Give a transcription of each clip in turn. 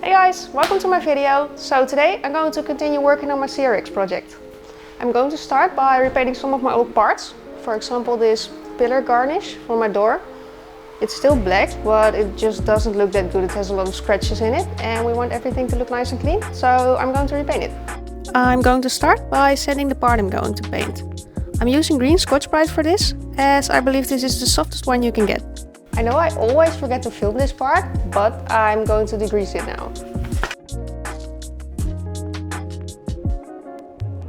Hey guys, welcome to my video. So today I'm going to continue working on my CRX project. I'm going to start by repainting some of my old parts. For example, this pillar garnish for my door. It's still black, but it just doesn't look that good. It has a lot of scratches in it and we want everything to look nice and clean, so I'm going to repaint it. I'm going to start by sanding the part I'm going to paint. I'm using green Scotch-Brite for this, as I believe this is the softest one you can get. I know I always forget to film this part, but I'm going to degrease it now.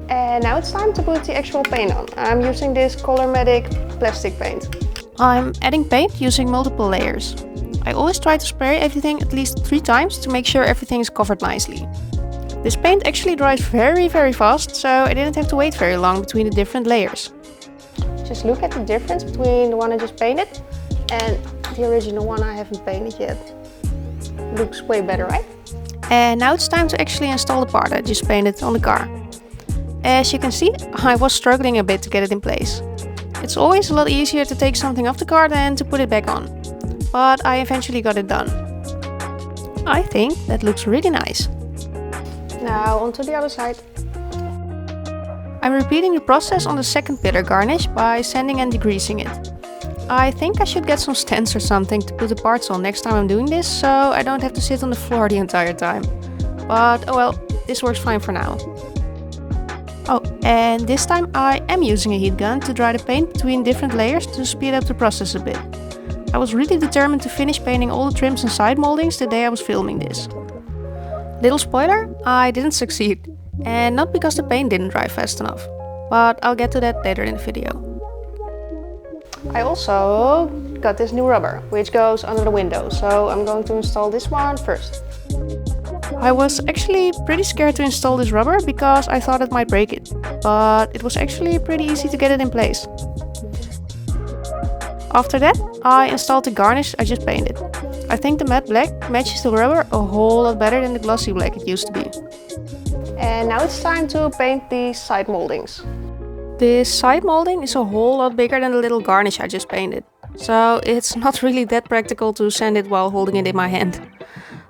And now it's time to put the actual paint on. I'm using this Colormatic plastic paint. I'm adding paint using multiple layers. I always try to spray everything at least 3 times to make sure everything is covered nicely. This paint actually dries very fast, so I didn't have to wait very long between the different layers. Just look at the difference between the one I just painted and the original one I haven't painted yet. Looks way better, right? And now it's time to actually install the part I just painted on the car. As you can see, I was struggling a bit to get it in place. It's always a lot easier to take something off the car than to put it back on. But I eventually got it done. I think that looks really nice. Now onto the other side. I'm repeating the process on the second pillar garnish by sanding and degreasing it. I think I should get some stands or something to put the parts on next time I'm doing this, so I don't have to sit on the floor the entire time. But oh well, this works fine for now. Oh, and this time I am using a heat gun to dry the paint between different layers to speed up the process a bit. I was really determined to finish painting all the trims and side moldings the day I was filming this. Little spoiler, I didn't succeed. And not because the paint didn't dry fast enough. But I'll get to that later in the video. I also got this new rubber, which goes under the window, so I'm going to install this one first. I was actually pretty scared to install this rubber because I thought it might break it, but it was actually pretty easy to get it in place. After that, I installed the garnish I just painted. I think the matte black matches the rubber a whole lot better than the glossy black it used to be. And now it's time to paint the side moldings. This side molding is a whole lot bigger than the little garnish I just painted, so it's not really that practical to sand it while holding it in my hand.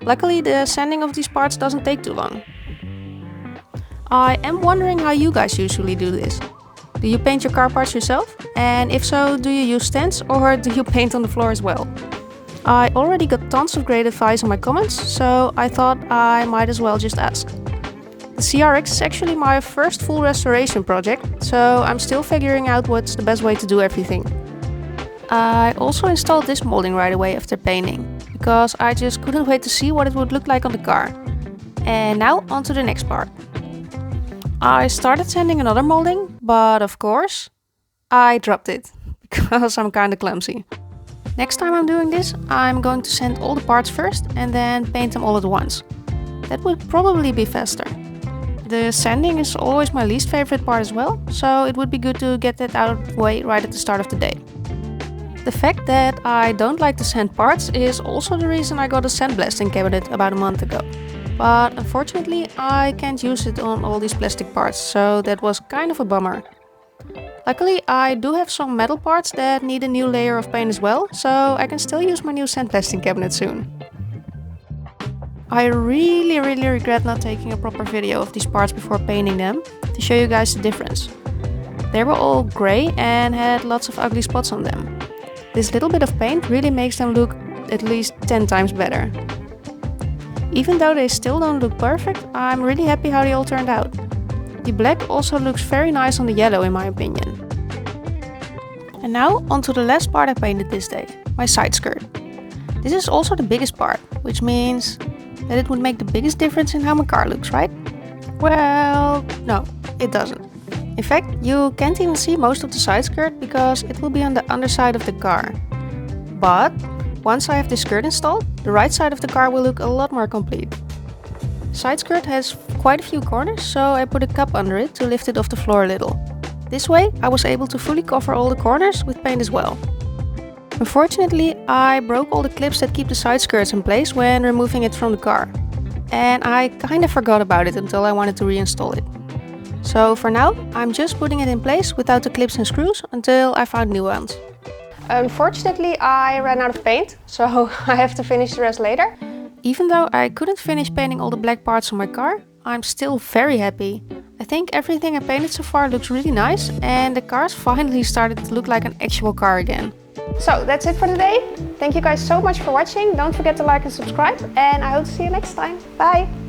Luckily, the sanding of these parts doesn't take too long. I am wondering how you guys usually do this. Do you paint your car parts yourself? And if so, do you use stands or do you paint on the floor as well? I already got tons of great advice in my comments, so I thought I might as well just ask. The CRX is actually my first full restoration project, so I'm still figuring out what's the best way to do everything. I also installed this molding right away after painting, because I just couldn't wait to see what it would look like on the car. And now on to the next part. I started sanding another molding, but of course, I dropped it, because I'm kinda clumsy. Next time I'm doing this, I'm going to sand all the parts first and then paint them all at once. That would probably be faster. The sanding is always my least favorite part as well, so it would be good to get that out of the way right at the start of the day. The fact that I don't like to sand parts is also the reason I got a sandblasting cabinet about a month ago. But unfortunately I can't use it on all these plastic parts, so that was kind of a bummer. Luckily I do have some metal parts that need a new layer of paint as well, so I can still use my new sandblasting cabinet soon. I really regret not taking a proper video of these parts before painting them, to show you guys the difference. They were all grey and had lots of ugly spots on them. This little bit of paint really makes them look at least 10 times better. Even though they still don't look perfect, I'm really happy how they all turned out. The black also looks very nice on the yellow in my opinion. And now onto the last part I painted this day, my side skirt. This is also the biggest part, which means that it would make the biggest difference in how my car looks, right? Well, no, it doesn't. In fact, you can't even see most of the side skirt because it will be on the underside of the car. But once I have the skirt installed, the right side of the car will look a lot more complete. Side skirt has quite a few corners, so I put a cup under it to lift it off the floor a little. This way I was able to fully cover all the corners with paint as well. Unfortunately, I broke all the clips that keep the side skirts in place when removing it from the car. And I kinda forgot about it until I wanted to reinstall it. So for now, I'm just putting it in place without the clips and screws until I found new ones. Unfortunately, I ran out of paint, so I have to finish the rest later. Even though I couldn't finish painting all the black parts on my car, I'm still very happy. I think everything I painted so far looks really nice and the car's finally started to look like an actual car again. So that's it for today. Thank you guys so much for watching. Don't forget to like and subscribe and I hope to see you next time. Bye!